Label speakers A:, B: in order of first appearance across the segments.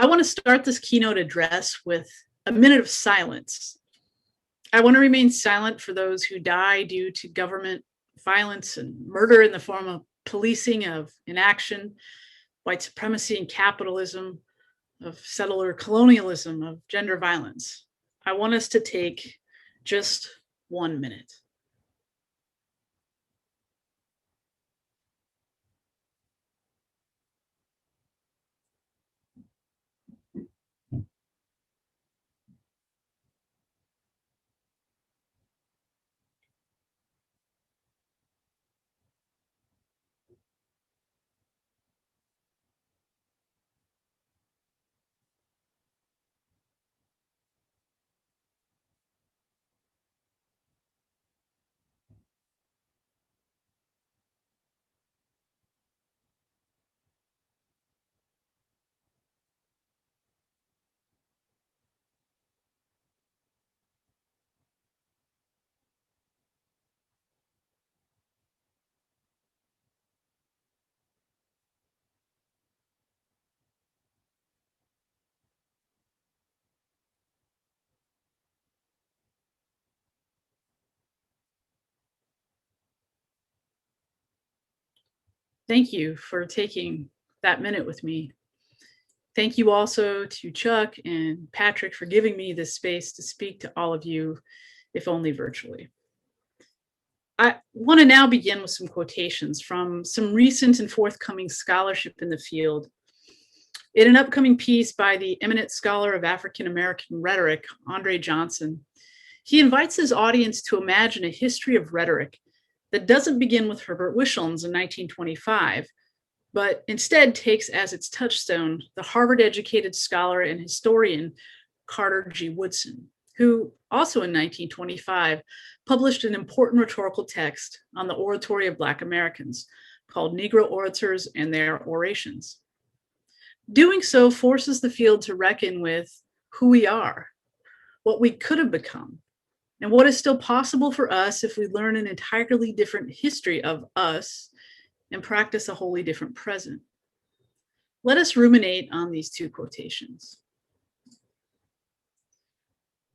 A: I want to start this keynote address with a minute of silence. I want to remain silent for those who die due to government violence and murder in the form of policing, of inaction, white supremacy and capitalism, of settler colonialism, of gender violence. I want us to take just 1 minute. Thank you for taking that minute with me. Thank you also to Chuck and Patrick for giving me this space to speak to all of you, if only virtually. I want to now begin with some quotations from some recent and forthcoming scholarship in the field. In an upcoming piece by the eminent scholar of African American rhetoric, Andre Johnson, he invites his audience to imagine a history of rhetoric that doesn't begin with Herbert Wishelms in 1925, but instead takes as its touchstone the Harvard-educated scholar and historian Carter G. Woodson, who also in 1925 published an important rhetorical text on the oratory of Black Americans called Negro Orators and Their Orations. Doing so forces the field to reckon with who we are, what we could have become, and what is still possible for us if we learn an entirely different history of us and practice a wholly different present. Let us ruminate on these two quotations.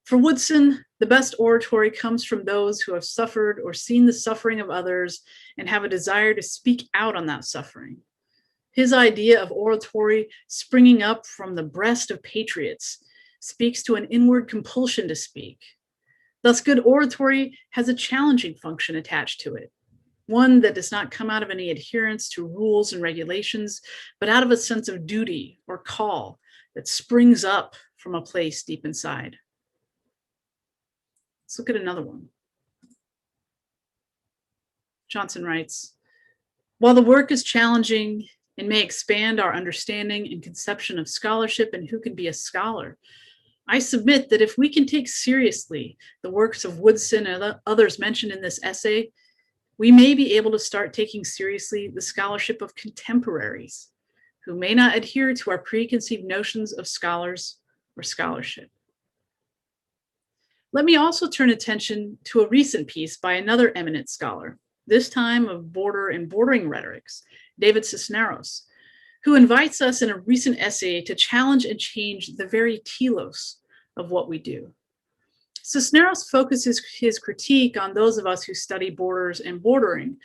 A: For Woodson, the best oratory comes from those who have suffered or seen the suffering of others and have a desire to speak out on that suffering. His idea of oratory springing up from the breast of patriots speaks to an inward compulsion to speak. Thus, good oratory has a challenging function attached to it, one that does not come out of any adherence to rules and regulations, but out of a sense of duty or call that springs up from a place deep inside. Let's look at another one. Johnson writes, while the work is challenging and may expand our understanding and conception of scholarship and who can be a scholar, I submit that if we can take seriously the works of Woodson and others mentioned in this essay, we may be able to start taking seriously the scholarship of contemporaries who may not adhere to our preconceived notions of scholars or scholarship. Let me also turn attention to a recent piece by another eminent scholar, this time of border and bordering rhetorics, David Cisneros, who invites us in a recent essay to challenge and change the very telos of what we do. Cisneros focuses his critique on those of us who study borders and bordering,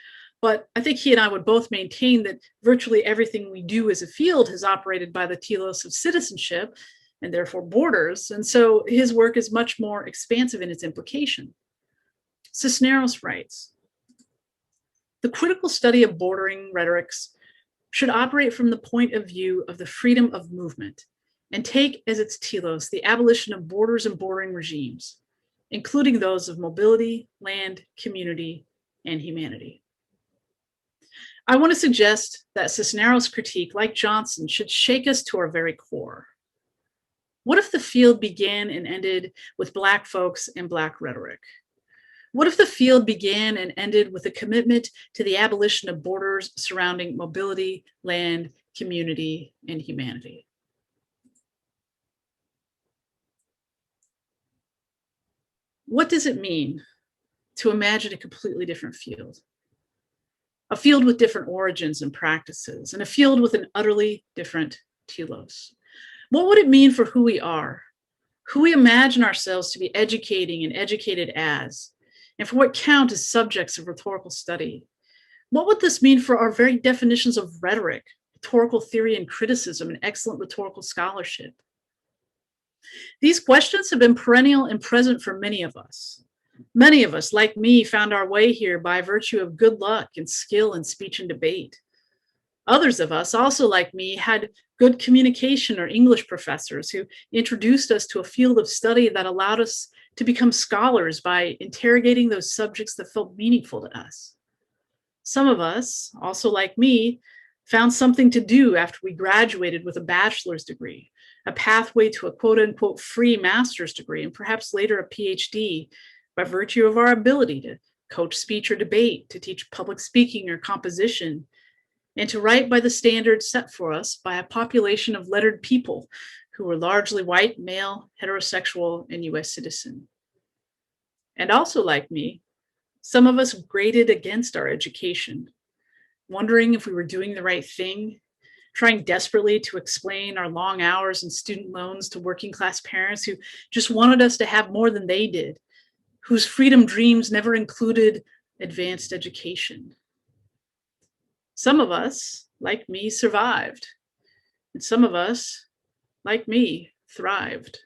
A: but I think he and I would both maintain that virtually everything we do as a field has operated by the telos of citizenship and therefore borders, and so his work is much more expansive in its implication. Cisneros writes, the critical study of bordering rhetorics should operate from the point of view of the freedom of movement and take as its telos the abolition of borders and bordering regimes, including those of mobility, land, community, and humanity. I want to suggest that Cisneros' critique, like Johnson, should shake us to our very core. What if the field began and ended with Black folks and Black rhetoric? What if the field began and ended with a commitment to the abolition of borders surrounding mobility, land, community, and humanity? What does it mean to imagine a completely different field? A field with different origins and practices, and a field with an utterly different telos. What would it mean for who we are, who we imagine ourselves to be educating and educated as, and for what count as subjects of rhetorical study? What would this mean for our very definitions of rhetoric, rhetorical theory and criticism, and excellent rhetorical scholarship? These questions have been perennial and present for many of us. Many of us, like me, found our way here by virtue of good luck and skill in speech and debate. Others of us, also like me, had good communication or English professors who introduced us to a field of study that allowed us to become scholars by interrogating those subjects that felt meaningful to us. Some of us, also like me, found something to do after we graduated with a bachelor's degree, a pathway to a quote unquote free master's degree, and perhaps later a PhD by virtue of our ability to coach speech or debate, to teach public speaking or composition, and to write by the standards set for us by a population of lettered people who were largely white, male, heterosexual, and US citizen. And also like me, some of us graded against our education, wondering if we were doing the right thing, trying desperately to explain our long hours and student loans to working class parents who just wanted us to have more than they did, whose freedom dreams never included advanced education. Some of us, like me, survived, and some of us, like me, thrived.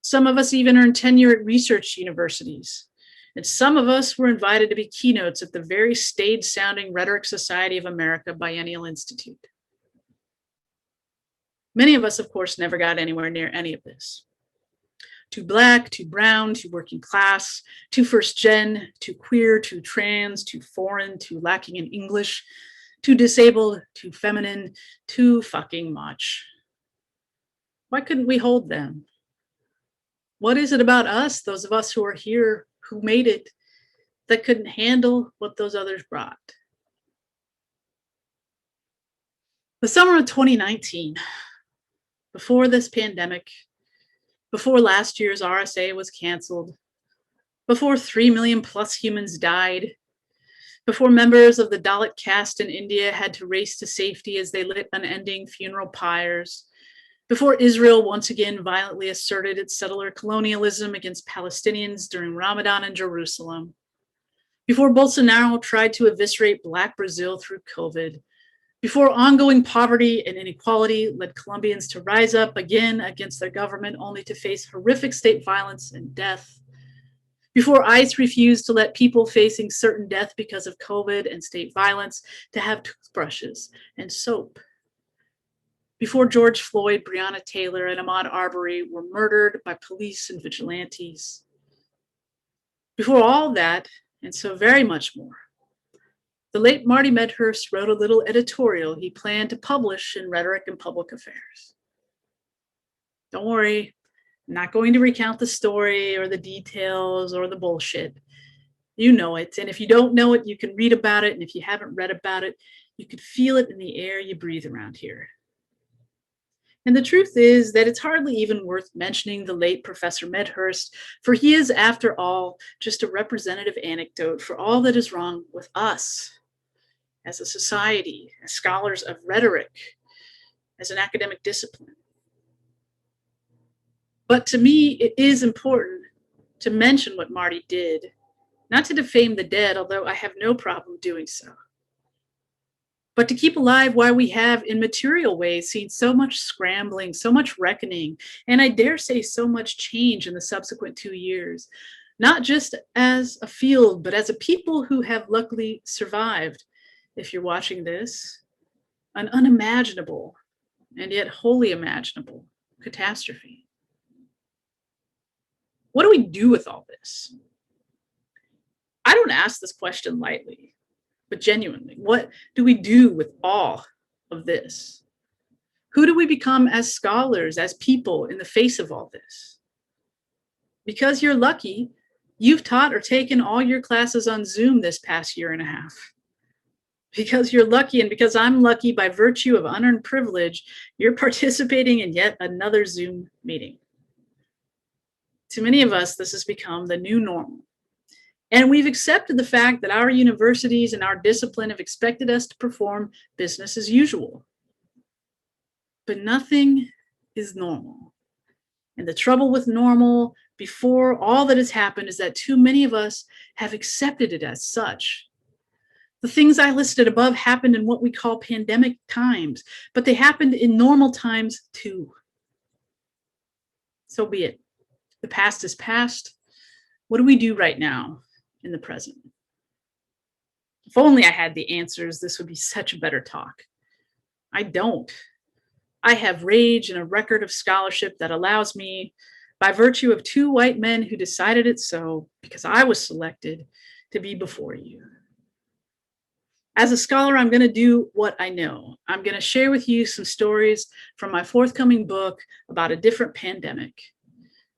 A: Some of us even earned tenure at research universities, and some of us were invited to be keynotes at the very staid-sounding Rhetoric Society of America Biennial Institute. Many of us, of course, never got anywhere near any of this. Too Black, too brown, too working class, too first gen, too queer, too trans, too foreign, too lacking in English, too disabled, too feminine, too fucking much. Why couldn't we hold them? What is it about us, those of us who are here, who made it, that couldn't handle what those others brought? The summer of 2019, before this pandemic, before last year's RSA was canceled, before 3 million plus humans died, before members of the Dalit caste in India had to race to safety as they lit unending funeral pyres, before Israel once again violently asserted its settler colonialism against Palestinians during Ramadan in Jerusalem, before Bolsonaro tried to eviscerate Black Brazil through COVID, before ongoing poverty and inequality led Colombians to rise up again against their government only to face horrific state violence and death, before ICE refused to let people facing certain death because of COVID and state violence to have toothbrushes and soap, before George Floyd, Breonna Taylor, and Ahmaud Arbery were murdered by police and vigilantes, before all that, and so very much more, the late Marty Medhurst wrote a little editorial he planned to publish in Rhetoric and Public Affairs. Don't worry, I'm not going to recount the story or the details or the bullshit. You know it, and if you don't know it, you can read about it, and if you haven't read about it, you could feel it in the air you breathe around here. And the truth is that it's hardly even worth mentioning the late Professor Medhurst, for he is, after all, just a representative anecdote for all that is wrong with us as a society, as scholars of rhetoric, as an academic discipline. But to me, it is important to mention what Marty did, not to defame the dead, although I have no problem doing so, but to keep alive why we have, in material ways, seen so much scrambling, so much reckoning, and I dare say so much change in the subsequent 2 years, not just as a field, but as a people who have luckily survived, if you're watching this, an unimaginable and yet wholly imaginable catastrophe. What do we do with all this? I don't ask this question lightly, but genuinely, what do we do with all of this? Who do we become as scholars, as people in the face of all this? Because you're lucky, you've taught or taken all your classes on Zoom this past year and a half. Because you're lucky, and because I'm lucky by virtue of unearned privilege, you're participating in yet another Zoom meeting. To many of us, this has become the new normal. And we've accepted the fact that our universities and our discipline have expected us to perform business as usual. But nothing is normal. And the trouble with normal before all that has happened is that too many of us have accepted it as such. The things I listed above happened in what we call pandemic times, but they happened in normal times too. So be it. The past is past. What do we do right now in the present? If only I had the answers, this would be such a better talk. I don't. I have rage and a record of scholarship that allows me, by virtue of two white men who decided it so, because I was selected, to be before you. As a scholar, I'm going to do what I know. I'm going to share with you some stories from my forthcoming book about a different pandemic.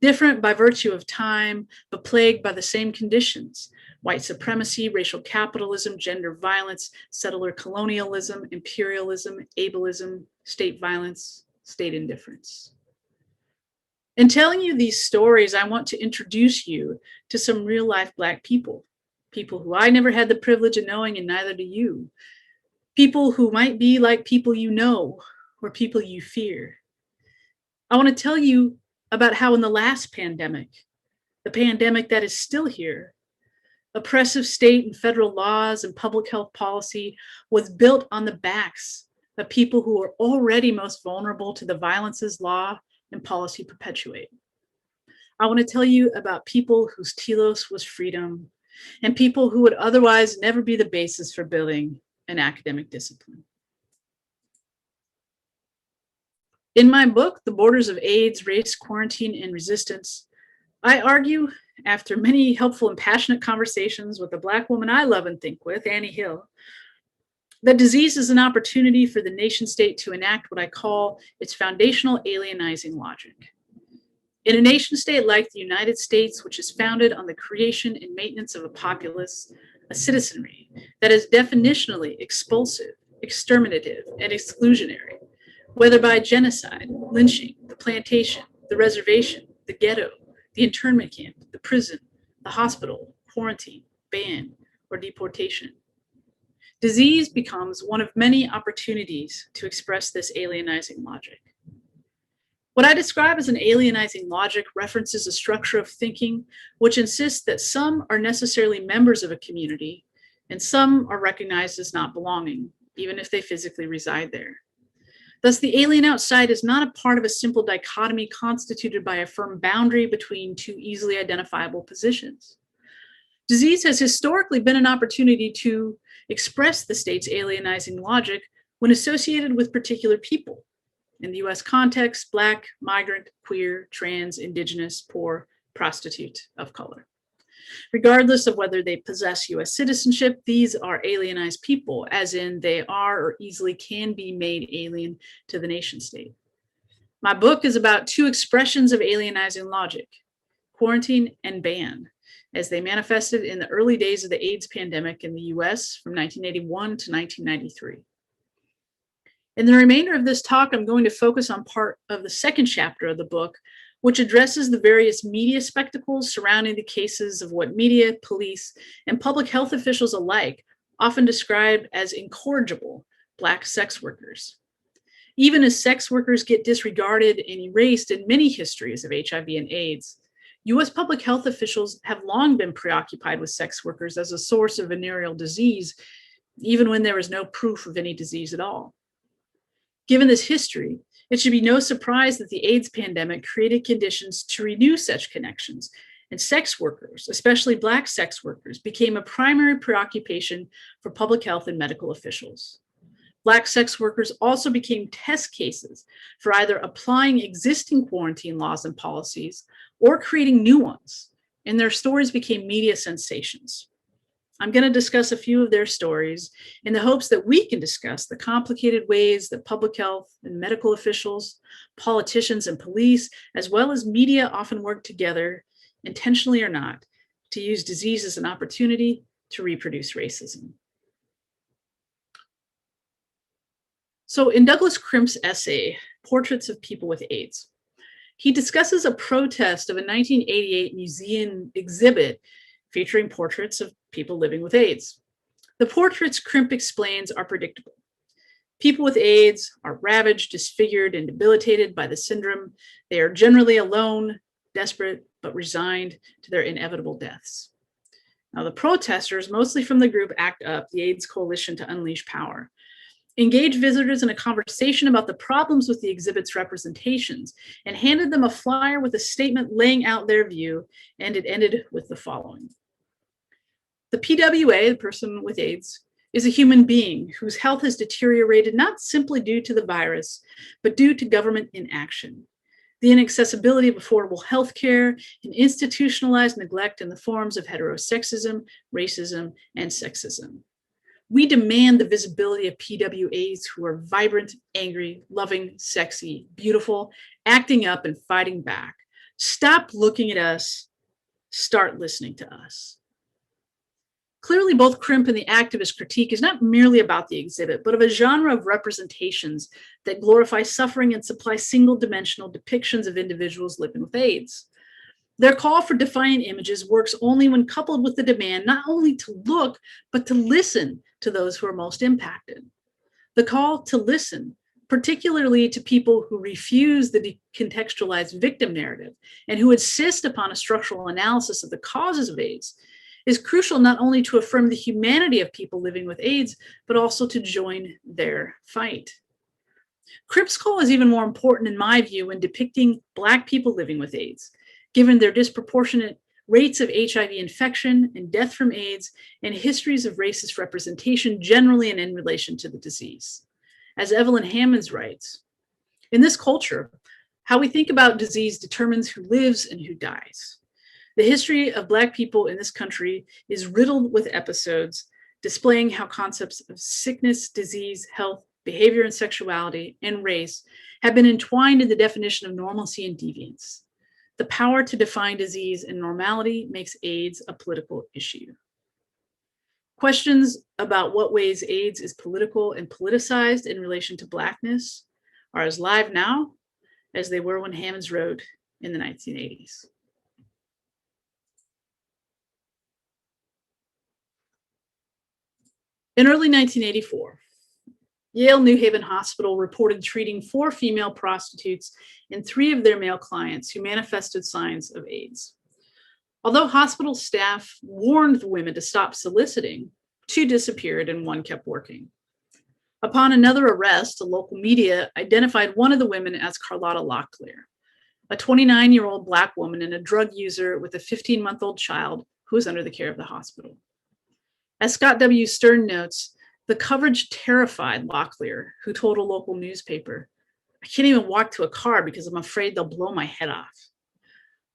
A: Different by virtue of time, but plagued by the same conditions: white supremacy, racial capitalism, gender violence, settler colonialism, imperialism, ableism, state violence, state indifference. In telling you these stories, I want to introduce you to some real-life Black people, people who I never had the privilege of knowing, and neither do you. People who might be like people you know or people you fear. I want to tell you about how in the last pandemic, the pandemic that is still here, oppressive state and federal laws and public health policy was built on the backs of people who are already most vulnerable to the violences law and policy perpetuate. I want to tell you about people whose telos was freedom and people who would otherwise never be the basis for building an academic discipline. In my book, The Borders of AIDS, Race, Quarantine, and Resistance, I argue, after many helpful and passionate conversations with the Black woman I love and think with, Annie Hill, that disease is an opportunity for the nation state to enact what I call its foundational alienizing logic. In a nation state like the United States, which is founded on the creation and maintenance of a populace, a citizenry that is definitionally expulsive, exterminative, and exclusionary, whether by genocide, lynching, the plantation, the reservation, the ghetto, the internment camp, the prison, the hospital, quarantine, ban, or deportation. Disease becomes one of many opportunities to express this alienizing logic. What I describe as an alienizing logic references a structure of thinking which insists that some are necessarily members of a community and some are recognized as not belonging, even if they physically reside there. Thus, the alien outside is not a part of a simple dichotomy constituted by a firm boundary between two easily identifiable positions. Disease has historically been an opportunity to express the state's alienizing logic when associated with particular people. In the US context, Black, migrant, queer, trans, indigenous, poor, prostitute, of color. Regardless of whether they possess US citizenship, these are alienized people, as in they are or easily can be made alien to the nation state. My book is about two expressions of alienizing logic: quarantine and ban, as they manifested in the early days of the AIDS pandemic in the US from 1981 to 1993. In the remainder of this talk, I'm going to focus on part of the second chapter of the book, which addresses the various media spectacles surrounding the cases of what media, police, and public health officials alike often describe as incorrigible Black sex workers. Even as sex workers get disregarded and erased in many histories of HIV and AIDS, US public health officials have long been preoccupied with sex workers as a source of venereal disease, even when there is no proof of any disease at all. Given this history, it should be no surprise that the AIDS pandemic created conditions to renew such connections, and sex workers, especially Black sex workers, became a primary preoccupation for public health and medical officials. Black sex workers also became test cases for either applying existing quarantine laws and policies or creating new ones, and their stories became media sensations. I'm going to discuss a few of their stories in the hopes that we can discuss the complicated ways that public health and medical officials, politicians and police, as well as media often work together, intentionally or not, to use disease as an opportunity to reproduce racism. So in Douglas Crimp's essay, Portraits of People with AIDS, he discusses a protest of a 1988 museum exhibit featuring portraits of people living with AIDS. The portraits, Crimp explains, are predictable. People with AIDS are ravaged, disfigured, and debilitated by the syndrome. They are generally alone, desperate, but resigned to their inevitable deaths. Now, the protesters, mostly from the group ACT UP, the AIDS Coalition to Unleash Power, engaged visitors in a conversation about the problems with the exhibit's representations and handed them a flyer with a statement laying out their view, and it ended with the following. The PWA, the person with AIDS, is a human being whose health has deteriorated not simply due to the virus, but due to government inaction. The inaccessibility of affordable health care and institutionalized neglect in the forms of heterosexism, racism, and sexism. We demand the visibility of PWAs who are vibrant, angry, loving, sexy, beautiful, acting up and fighting back. Stop looking at us, start listening to us. Clearly, both Crimp and the activist critique is not merely about the exhibit, but of a genre of representations that glorify suffering and supply single-dimensional depictions of individuals living with AIDS. Their call for defiant images works only when coupled with the demand not only to look, but to listen to those who are most impacted. The call to listen, particularly to people who refuse the decontextualized victim narrative and who insist upon a structural analysis of the causes of AIDS, is crucial not only to affirm the humanity of people living with AIDS, but also to join their fight. Crimp's call is even more important in my view when depicting Black people living with AIDS, given their disproportionate rates of HIV infection and death from AIDS and histories of racist representation generally and in relation to the disease. As Evelyn Hammonds writes, in this culture, how we think about disease determines who lives and who dies. The history of Black people in this country is riddled with episodes displaying how concepts of sickness, disease, health, behavior and sexuality, and race have been entwined in the definition of normalcy and deviance. The power to define disease and normality makes AIDS a political issue. Questions about what ways AIDS is political and politicized in relation to Blackness are as live now as they were when Hammonds wrote in the 1980s. In early 1984, Yale New Haven Hospital reported treating 4 female prostitutes and 3 of their male clients who manifested signs of AIDS. Although hospital staff warned the women to stop soliciting, 2 disappeared and 1 kept working. Upon another arrest, the local media identified one of the women as Carlotta Locklear, a 29-year-old Black woman and a drug user with a 15-month-old child who was under the care of the hospital. As Scott W. Stern notes, the coverage terrified Locklear, who told a local newspaper, "I can't even walk to a car because I'm afraid they'll blow my head off."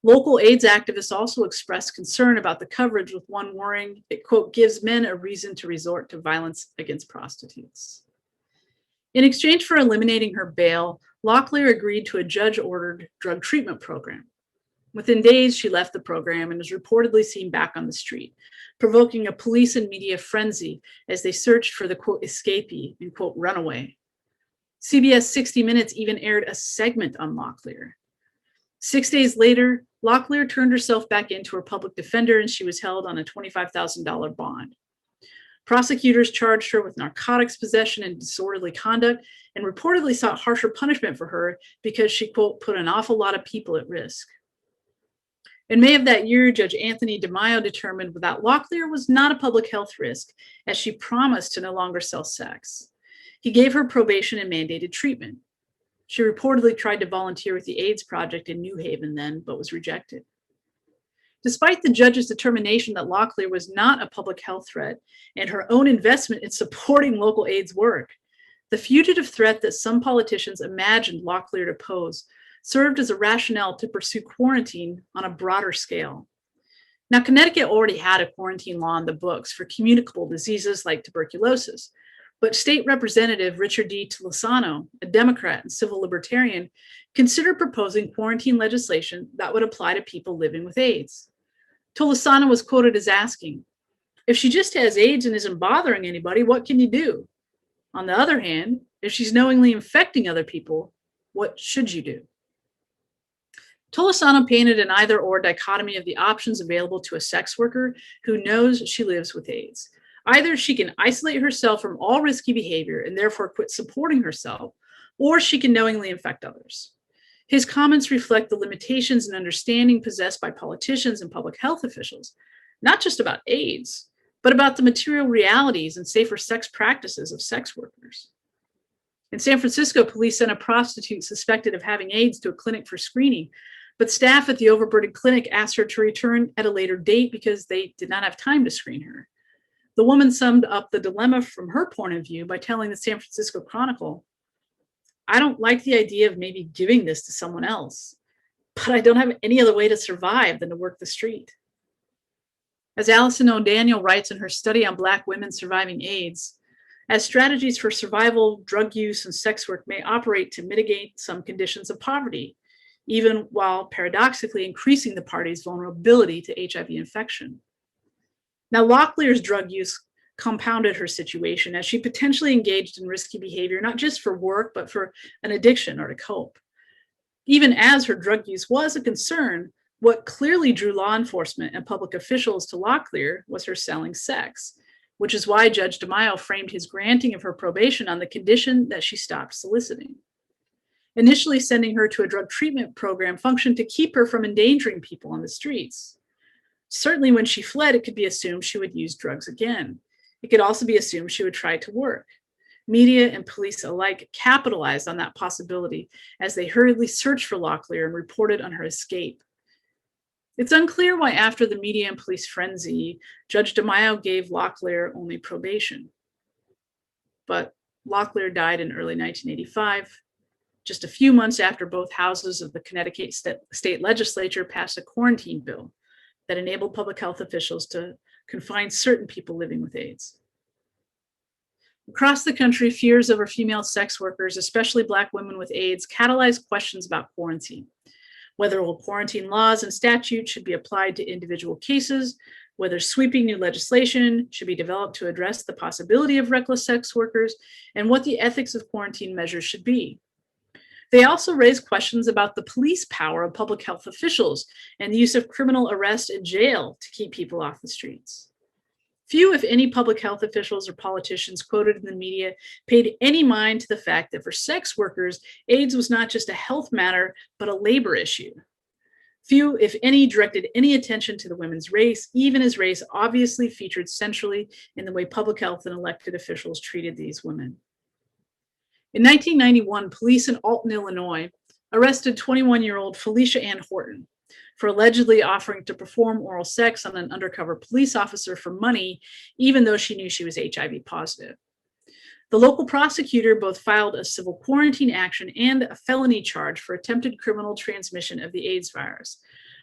A: Local AIDS activists also expressed concern about the coverage, with one worrying it, quote, gives men a reason to resort to violence against prostitutes. In exchange for eliminating her bail, Locklear agreed to a judge-ordered drug treatment program. Within days, she left the program and was reportedly seen back on the street, provoking a police and media frenzy as they searched for the, quote, escapee and, quote, runaway. CBS 60 Minutes even aired a segment on Locklear. 6 days later, Locklear turned herself back into her public defender and she was held on a $25,000 bond. Prosecutors charged her with narcotics possession and disorderly conduct and reportedly sought harsher punishment for her because she, quote, put an awful lot of people at risk. In May of that year, Judge Anthony DeMaio determined that Locklear was not a public health risk, as she promised to no longer sell sex. He gave her probation and mandated treatment. She reportedly tried to volunteer with the AIDS Project in New Haven then, but was rejected. Despite the judge's determination that Locklear was not a public health threat and her own investment in supporting local AIDS work, the fugitive threat that some politicians imagined Locklear to pose served as a rationale to pursue quarantine on a broader scale. Now, Connecticut already had a quarantine law in the books for communicable diseases like tuberculosis, but State Representative Richard D. Tolosano, a Democrat and civil libertarian, considered proposing quarantine legislation that would apply to people living with AIDS. Tolosano was quoted as asking, "If she just has AIDS and isn't bothering anybody, what can you do? On the other hand, if she's knowingly infecting other people, what should you do?" Tolosano painted an either-or dichotomy of the options available to a sex worker who knows she lives with AIDS. Either she can isolate herself from all risky behavior and therefore quit supporting herself, or she can knowingly infect others. His comments reflect the limitations and understanding possessed by politicians and public health officials, not just about AIDS, but about the material realities and safer sex practices of sex workers. In San Francisco, police sent a prostitute suspected of having AIDS to a clinic for screening, but staff at the overburdened clinic asked her to return at a later date because they did not have time to screen her. The woman summed up the dilemma from her point of view by telling the San Francisco Chronicle, "I don't like the idea of maybe giving this to someone else, but I don't have any other way to survive than to work the street." As Allison O'Daniel writes in her study on Black women surviving AIDS, as strategies for survival, drug use, and sex work may operate to mitigate some conditions of poverty, even while paradoxically increasing the party's vulnerability to HIV infection. Now, Locklear's drug use compounded her situation as she potentially engaged in risky behavior, not just for work, but for an addiction or to cope. Even as her drug use was a concern, what clearly drew law enforcement and public officials to Locklear was her selling sex, which is why Judge DeMaio framed his granting of her probation on the condition that she stopped soliciting. Initially sending her to a drug treatment program functioned to keep her from endangering people on the streets. Certainly when she fled, it could be assumed she would use drugs again. It could also be assumed she would try to work. Media and police alike capitalized on that possibility as they hurriedly searched for Locklear and reported on her escape. It's unclear why after the media and police frenzy, Judge DeMaio gave Locklear only probation. But Locklear died in early 1985, just a few months after both houses of the Connecticut state legislature passed a quarantine bill that enabled public health officials to confine certain people living with AIDS. Across the country, fears over female sex workers, especially Black women with AIDS, catalyzed questions about quarantine. Whether quarantine laws and statutes should be applied to individual cases, whether sweeping new legislation should be developed to address the possibility of reckless sex workers, and what the ethics of quarantine measures should be. They also raised questions about the police power of public health officials and the use of criminal arrest and jail to keep people off the streets. Few, if any, public health officials or politicians quoted in the media paid any mind to the fact that for sex workers, AIDS was not just a health matter, but a labor issue. Few, if any, directed any attention to the women's race, even as race obviously featured centrally in the way public health and elected officials treated these women. In 1991, police in Alton, Illinois, arrested 21-year-old Felicia Ann Horton for allegedly offering to perform oral sex on an undercover police officer for money, even though she knew she was HIV positive. The local prosecutor both filed a civil quarantine action and a felony charge for attempted criminal transmission of the AIDS virus,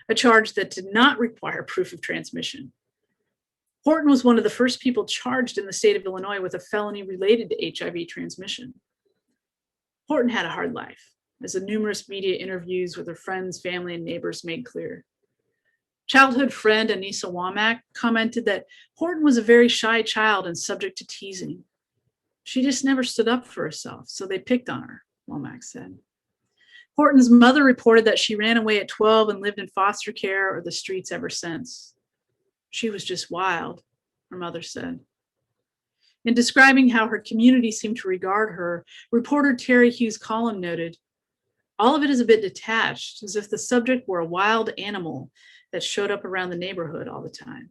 A: a charge that did not require proof of transmission. Horton was one of the first people charged in the state of Illinois with a felony related to HIV transmission. Horton had a hard life, as the numerous media interviews with her friends, family, and neighbors made clear. Childhood friend Anissa Womack commented that Horton was a very shy child and subject to teasing. She just never stood up for herself, so they picked on her, Womack said. Horton's mother reported that she ran away at 12 and lived in foster care or the streets ever since. She was just wild, her mother said. In describing how her community seemed to regard her, reporter Terry Hughes Collin noted, "All of it is a bit detached, as if the subject were a wild animal that showed up around the neighborhood all the time."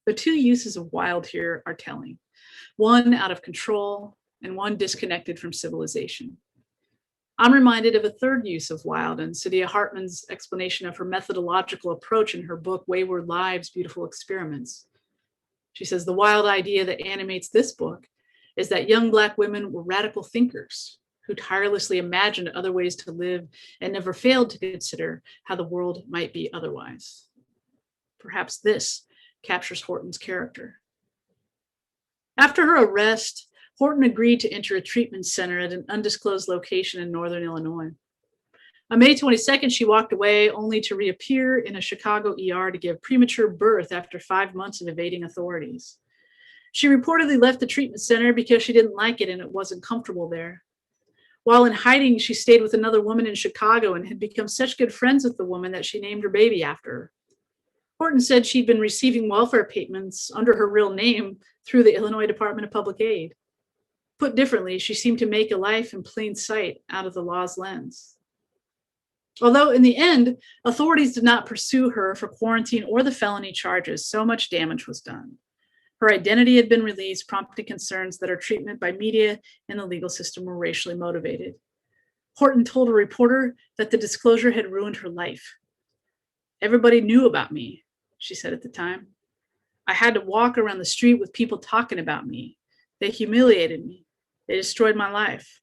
A: The two uses of wild here are telling, one out of control and one disconnected from civilization. I'm reminded of a third use of wild in Saidiya Hartman's explanation of her methodological approach in her book, Wayward Lives, Beautiful Experiments. She says the wild idea that animates this book is that young Black women were radical thinkers who tirelessly imagined other ways to live and never failed to consider how the world might be otherwise. Perhaps this captures Horton's character. After her arrest, Horton agreed to enter a treatment center at an undisclosed location in northern Illinois. On May 22nd, she walked away only to reappear in a Chicago ER to give premature birth after 5 months of evading authorities. She reportedly left the treatment center because she didn't like it and it wasn't comfortable there. While in hiding, she stayed with another woman in Chicago and had become such good friends with the woman that she named her baby after her. Horton said she'd been receiving welfare payments under her real name through the Illinois Department of Public Aid. Put differently, she seemed to make a life in plain sight out of the law's lens. Although in the end, authorities did not pursue her for quarantine or the felony charges, so much damage was done. Her identity had been released, prompting concerns that her treatment by media and the legal system were racially motivated. Horton told a reporter that the disclosure had ruined her life. "Everybody knew about me," she said at the time. "I had to walk around the street with people talking about me. They humiliated me. They destroyed my life."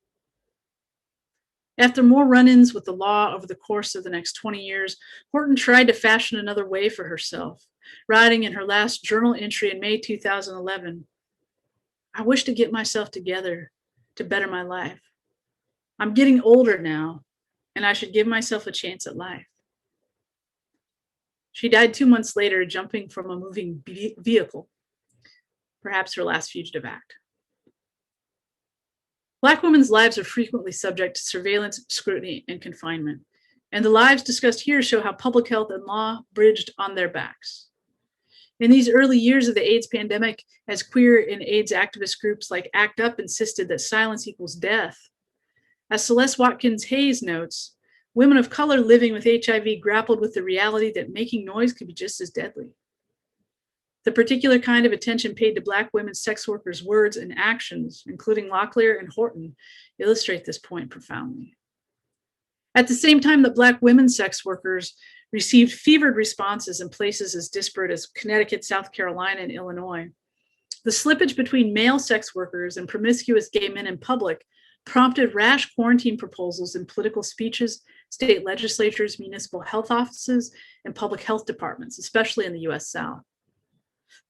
A: After more run-ins with the law over the course of the next 20 years, Horton tried to fashion another way for herself, writing in her last journal entry in May 2011, "I wish to get myself together to better my life. I'm getting older now, and I should give myself a chance at life." She died 2 months later, jumping from a moving vehicle, perhaps her last fugitive act. Black women's lives are frequently subject to surveillance, scrutiny, and confinement, and the lives discussed here show how public health and law bridged on their backs. In these early years of the AIDS pandemic, as queer and AIDS activist groups like ACT UP insisted that silence equals death, as Celeste Watkins Hayes notes, women of color living with HIV grappled with the reality that making noise could be just as deadly. The particular kind of attention paid to Black women sex workers' words and actions, including Locklear and Horton, illustrate this point profoundly. At the same time that Black women sex workers received fevered responses in places as disparate as Connecticut, South Carolina, and Illinois, the slippage between male sex workers and promiscuous gay men in public prompted rash quarantine proposals in political speeches, state legislatures, municipal health offices, and public health departments, especially in the US South.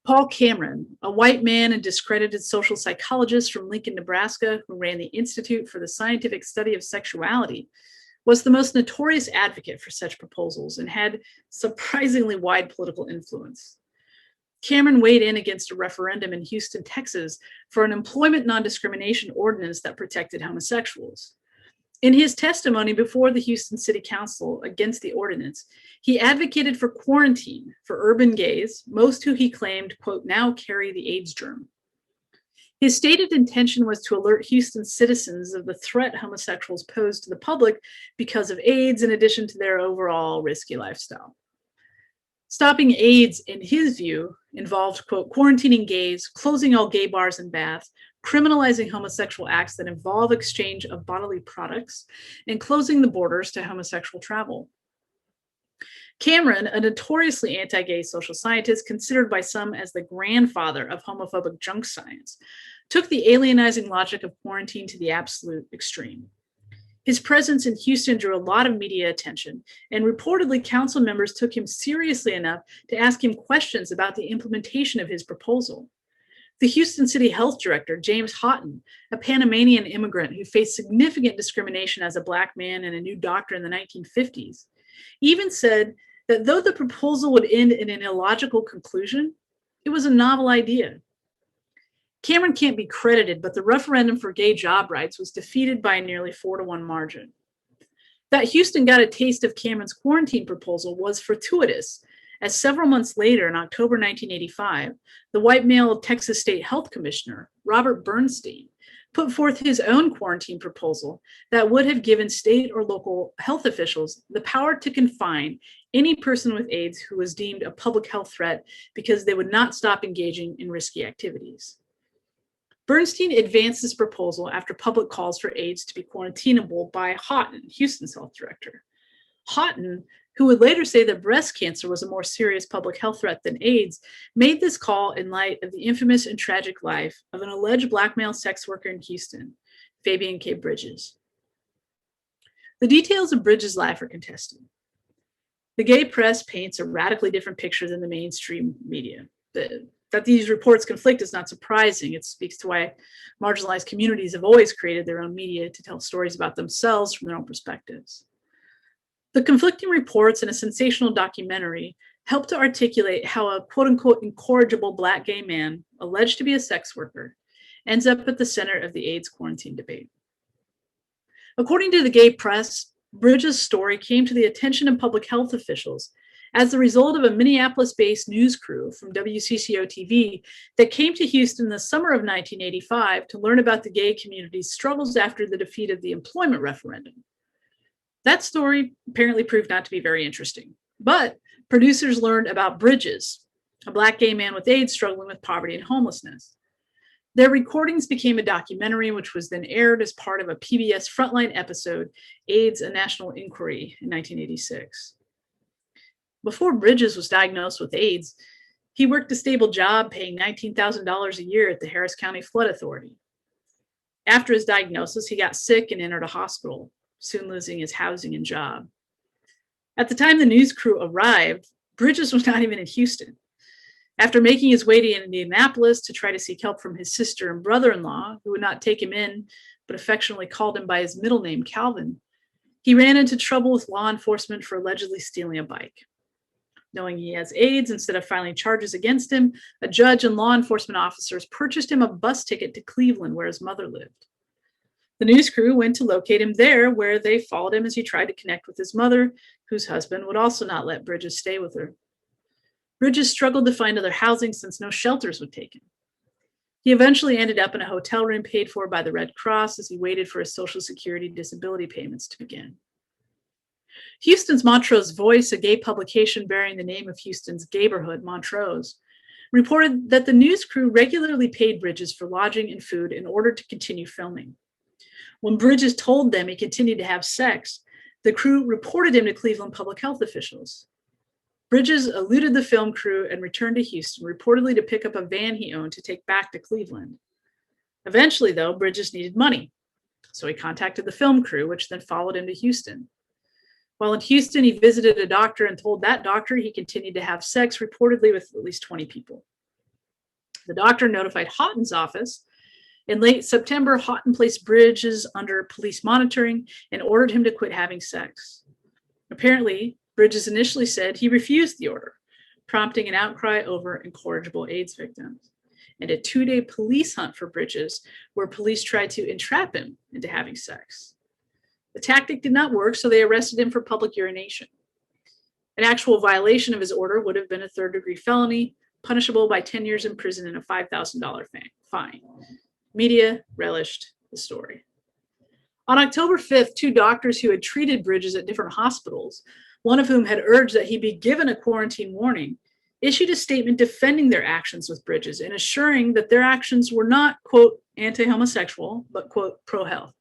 A: Paul Cameron, a white man and discredited social psychologist from Lincoln, Nebraska, who ran the Institute for the Scientific Study of Sexuality, was the most notorious advocate for such proposals and had surprisingly wide political influence. Cameron weighed in against a referendum in Houston, Texas, for an employment non-discrimination ordinance that protected homosexuals. In his testimony before the Houston City Council against the ordinance, he advocated for quarantine for urban gays, most who he claimed, quote, now carry the AIDS germ. His stated intention was to alert Houston citizens of the threat homosexuals posed to the public because of AIDS, in addition to their overall risky lifestyle. Stopping AIDS, in his view, involved, quote, quarantining gays, closing all gay bars and baths, criminalizing homosexual acts that involve exchange of bodily products, and closing the borders to homosexual travel. Cameron, a notoriously anti-gay social scientist considered by some as the grandfather of homophobic junk science, took the alienizing logic of quarantine to the absolute extreme. His presence in Houston drew a lot of media attention, and reportedly council members took him seriously enough to ask him questions about the implementation of his proposal. The Houston City Health Director, James Houghton, a Panamanian immigrant who faced significant discrimination as a Black man and a new doctor in the 1950s, even said that though the proposal would end in an illogical conclusion, it was a novel idea. Cameron can't be credited, but the referendum for gay job rights was defeated by a nearly 4-1 margin. That Houston got a taste of Cameron's quarantine proposal was fortuitous, as several months later, in October 1985, the white male Texas State Health Commissioner, Robert Bernstein, put forth his own quarantine proposal that would have given state or local health officials the power to confine any person with AIDS who was deemed a public health threat because they would not stop engaging in risky activities. Bernstein advanced this proposal after public calls for AIDS to be quarantinable by Houghton, Houston's health director. Houghton, who would later say that breast cancer was a more serious public health threat than AIDS, made this call in light of the infamous and tragic life of an alleged Black male sex worker in Houston, Fabian K. Bridges. The details of Bridges' life are contested. The gay press paints a radically different picture than the mainstream media. That these reports conflict is not surprising. It speaks to why marginalized communities have always created their own media to tell stories about themselves from their own perspectives. The conflicting reports in a sensational documentary help to articulate how a quote-unquote incorrigible Black gay man, alleged to be a sex worker, ends up at the center of the AIDS quarantine debate. According to the gay press, Bridges' story came to the attention of public health officials as the result of a Minneapolis-based news crew from WCCO-TV that came to Houston in the summer of 1985 to learn about the gay community's struggles after the defeat of the employment referendum. That story apparently proved not to be very interesting, but producers learned about Bridges, a Black gay man with AIDS struggling with poverty and homelessness. Their recordings became a documentary, which was then aired as part of a PBS Frontline episode, AIDS, A National Inquiry, in 1986. Before Bridges was diagnosed with AIDS, he worked a stable job paying $19,000 a year at the Harris County Flood Authority. After his diagnosis, he got sick and entered a hospital, soon losing his housing and job. At the time the news crew arrived, Bridges was not even in Houston. After making his way to Indianapolis to try to seek help from his sister and brother-in-law, who would not take him in, but affectionately called him by his middle name, Calvin, he ran into trouble with law enforcement for allegedly stealing a bike. Knowing he has AIDS, instead of filing charges against him, a judge and law enforcement officers purchased him a bus ticket to Cleveland, where his mother lived. The news crew went to locate him there, where they followed him as he tried to connect with his mother, whose husband would also not let Bridges stay with her. Bridges struggled to find other housing since no shelters would take him. He eventually ended up in a hotel room paid for by the Red Cross as he waited for his Social Security disability payments to begin. Houston's Montrose Voice, a gay publication bearing the name of Houston's gayborhood, Montrose, reported that the news crew regularly paid Bridges for lodging and food in order to continue filming. When Bridges told them he continued to have sex, the crew reported him to Cleveland public health officials. Bridges eluded the film crew and returned to Houston, reportedly to pick up a van he owned to take back to Cleveland. Eventually, though, Bridges needed money, so he contacted the film crew, which then followed him to Houston. While in Houston, he visited a doctor and told that doctor he continued to have sex, reportedly with at least 20 people. The doctor notified Houghton's office. In late September, Houghton placed Bridges under police monitoring and ordered him to quit having sex. Apparently, Bridges initially said he refused the order, prompting an outcry over incorrigible AIDS victims, and a 2-day police hunt for Bridges, where police tried to entrap him into having sex. The tactic did not work, so they arrested him for public urination. An actual violation of his order would have been a third-degree felony, punishable by 10 years in prison and a $5,000 fine. Media relished the story. On October 5th, 2 doctors who had treated Bridges at different hospitals, one of whom had urged that he be given a quarantine warning, issued a statement defending their actions with Bridges and assuring that their actions were not, quote, anti-homosexual, but, quote, pro-health.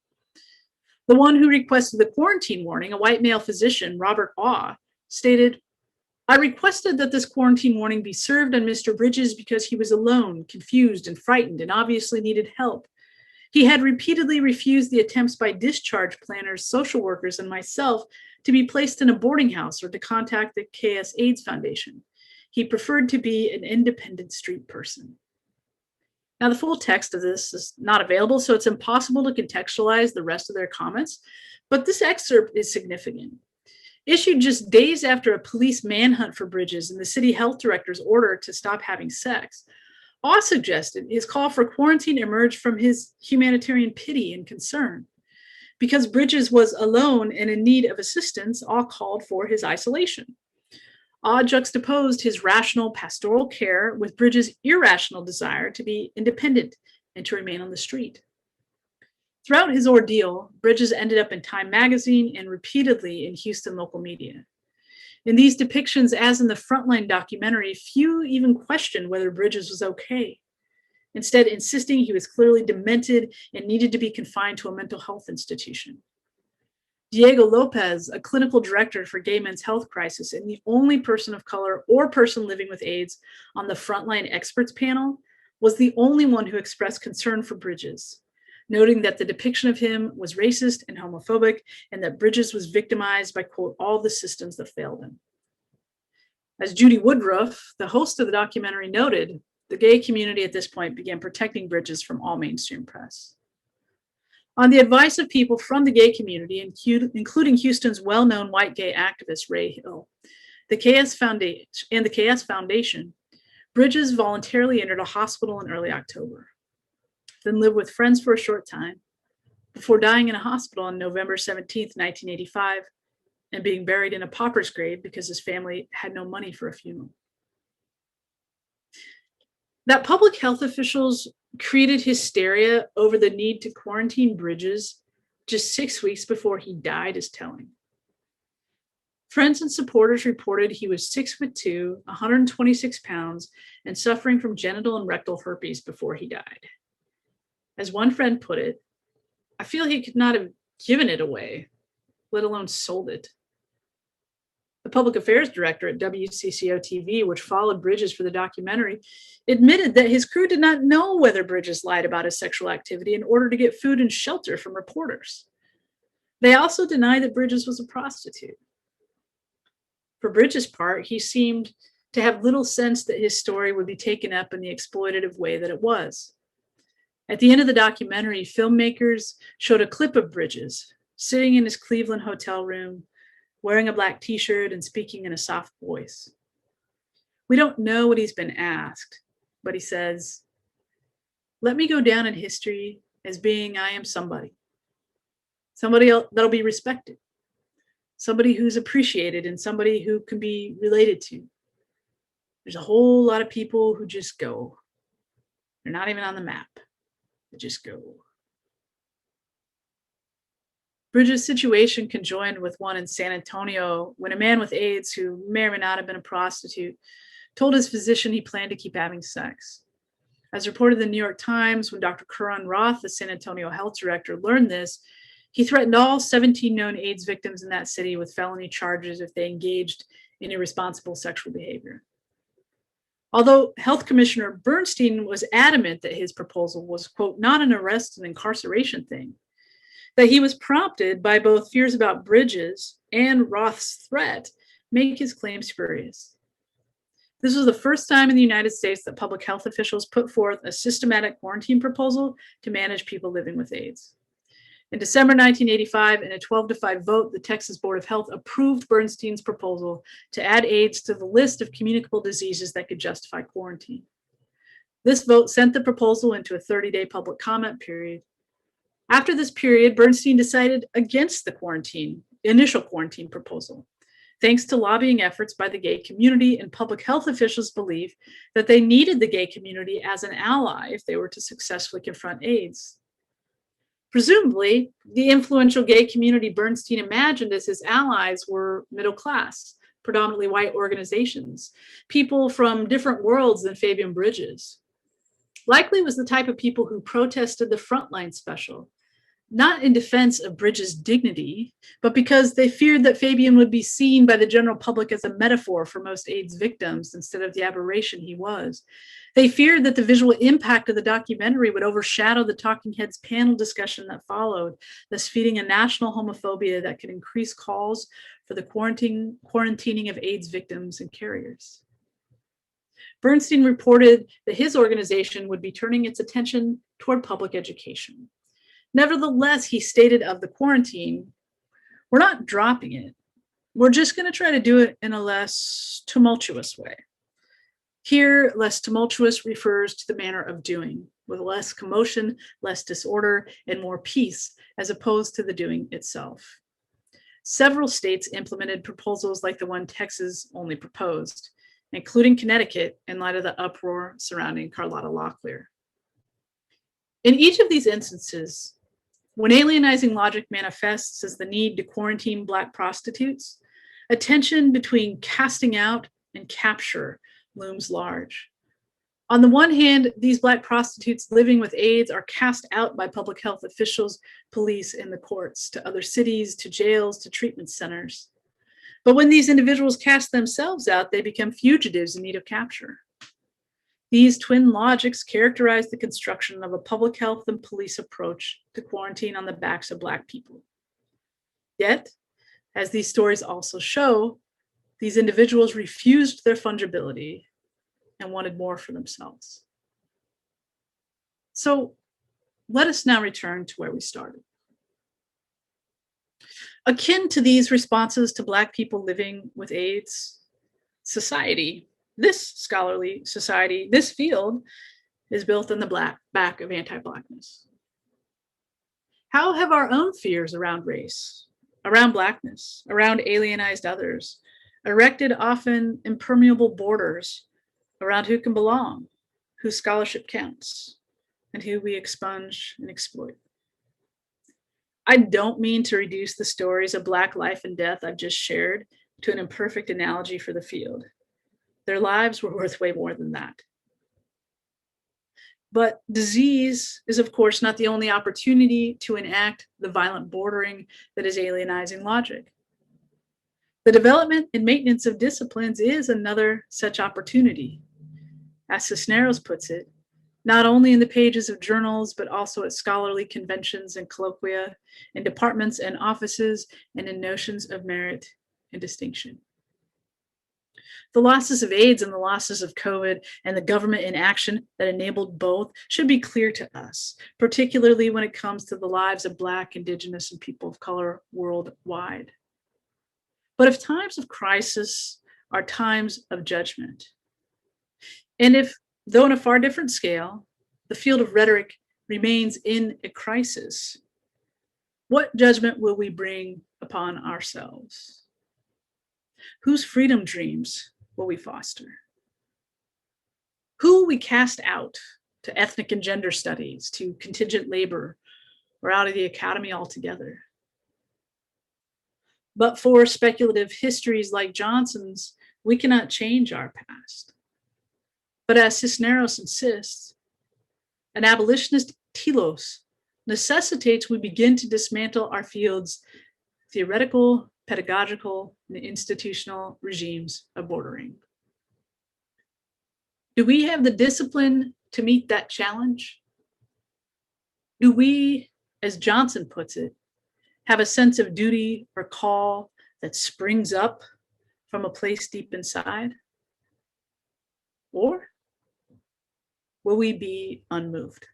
A: The one who requested the quarantine warning, a white male physician, Robert Awe, stated, "I requested that this quarantine warning be served on Mr. Bridges because he was alone, confused, and frightened, and obviously needed help. He had repeatedly refused the attempts by discharge planners, social workers, and myself to be placed in a boarding house or to contact the KS AIDS Foundation. He preferred to be an independent street person." Now, the full text of this is not available, so it's impossible to contextualize the rest of their comments, but this excerpt is significant. Issued just days after a police manhunt for Bridges and the city health director's order to stop having sex, Awe suggested his call for quarantine emerged from his humanitarian pity and concern. Because Bridges was alone and in need of assistance, Awe called for his isolation. Awe juxtaposed his rational pastoral care with Bridges' irrational desire to be independent and to remain on the street. Throughout his ordeal, Bridges ended up in Time magazine and repeatedly in Houston local media. In these depictions, as in the Frontline documentary, few even questioned whether Bridges was okay, instead insisting he was clearly demented and needed to be confined to a mental health institution. Diego Lopez, a clinical director for Gay Men's Health Crisis and the only person of color or person living with AIDS on the Frontline experts panel, was the only one who expressed concern for Bridges, noting that the depiction of him was racist and homophobic and that Bridges was victimized by, quote, all the systems that failed him. As Judy Woodruff, the host of the documentary, noted, the gay community at this point began protecting Bridges from all mainstream press. On the advice of people from the gay community, including Houston's well-known white gay activist Ray Hill, the KS Foundation, Bridges voluntarily entered a hospital in early October, then lived with friends for a short time, before dying in a hospital on November 17, 1985, and being buried in a pauper's grave because his family had no money for a funeral. That public health officials created hysteria over the need to quarantine Bridges just 6 weeks before he died is telling. Friends and supporters reported he was 6'2", 126 pounds, and suffering from genital and rectal herpes before he died. As one friend put it, I feel he could not have given it away, let alone sold it. The public affairs director at WCCO TV, which followed Bridges for the documentary, admitted that his crew did not know whether Bridges lied about his sexual activity in order to get food and shelter from reporters. They also denied that Bridges was a prostitute. For Bridges' part, he seemed to have little sense that his story would be taken up in the exploitative way that it was. At the end of the documentary, filmmakers showed a clip of Bridges sitting in his Cleveland hotel room, wearing a black t-shirt and speaking in a soft voice. We don't know what he's been asked, but he says, "Let me go down in history as being I am somebody that'll be respected, somebody who's appreciated, and somebody who can be related to. There's a whole lot of people who just go. They're not even on the map. They just go." Bridges' situation conjoined with one in San Antonio when a man with AIDS, who may or may not have been a prostitute, told his physician he planned to keep having sex. As reported in the New York Times, when Dr. Curran Roth, the San Antonio health director, learned this, he threatened all 17 known AIDS victims in that city with felony charges if they engaged in irresponsible sexual behavior. Although Health Commissioner Bernstein was adamant that his proposal was, quote, not an arrest and incarceration thing, that he was prompted by both fears about Bridges and Roth's threat, make his claims spurious. This was the first time in the United States that public health officials put forth a systematic quarantine proposal to manage people living with AIDS. In December 1985, in a 12-5 vote, the Texas Board of Health approved Bernstein's proposal to add AIDS to the list of communicable diseases that could justify quarantine. This vote sent the proposal into a 30-day public comment period. After this period, Bernstein decided against the initial quarantine proposal, thanks to lobbying efforts by the gay community and public health officials' belief that they needed the gay community as an ally if they were to successfully confront AIDS. Presumably, the influential gay community Bernstein imagined as his allies were middle class, predominantly white organizations, people from different worlds than Fabian Bridges. Likely was the type of people who protested the Frontline special, not in defense of Bridges' dignity, but because they feared that Fabian would be seen by the general public as a metaphor for most AIDS victims instead of the aberration he was. They feared that the visual impact of the documentary would overshadow the Talking Heads panel discussion that followed, thus feeding a national homophobia that could increase calls for the quarantining of AIDS victims and carriers. Bernstein reported that his organization would be turning its attention toward public education. Nevertheless, he stated of the quarantine, "We're not dropping it. We're just going to try to do it in a less tumultuous way." Here, less tumultuous refers to the manner of doing, with less commotion, less disorder, and more peace, as opposed to the doing itself. Several states implemented proposals like the one Texas only proposed, including Connecticut, in light of the uproar surrounding Carlotta Locklear. In each of these instances, when alienizing logic manifests as the need to quarantine Black prostitutes, a tension between casting out and capture looms large. On the one hand, these Black prostitutes living with AIDS are cast out by public health officials, police, and the courts to other cities, to jails, to treatment centers. But when these individuals cast themselves out, they become fugitives in need of capture. These twin logics characterize the construction of a public health and police approach to quarantine on the backs of Black people. Yet, as these stories also show, these individuals refused their fungibility and wanted more for themselves. So let us now return to where we started. Akin to these responses to Black people living with AIDS, society, this scholarly society, this field, is built on the back of anti-Blackness. How have our own fears around race, around Blackness, around alienized others, erected often impermeable borders around who can belong, whose scholarship counts, and who we expunge and exploit. I don't mean to reduce the stories of Black life and death I've just shared to an imperfect analogy for the field. Their lives were worth way more than that. But disease is, of course, not the only opportunity to enact the violent bordering that is alienizing logic. The development and maintenance of disciplines is another such opportunity. As Cisneros puts it, not only in the pages of journals, but also at scholarly conventions and colloquia, in departments and offices, and in notions of merit and distinction. The losses of AIDS and the losses of COVID and the government inaction that enabled both should be clear to us, particularly when it comes to the lives of Black, Indigenous, and people of color worldwide. But if times of crisis are times of judgment, and if, though on a far different scale, the field of rhetoric remains in a crisis, what judgment will we bring upon ourselves? Whose freedom dreams will we foster? Who will we cast out to ethnic and gender studies, to contingent labor, or out of the academy altogether? But for speculative histories like Johnson's, we cannot change our past. But as Cisneros insists, an abolitionist telos necessitates we begin to dismantle our field's theoretical, pedagogical, and institutional regimes of bordering. Do we have the discipline to meet that challenge? Do we, as Johnson puts it, have a sense of duty or call that springs up from a place deep inside? Or will we be unmoved?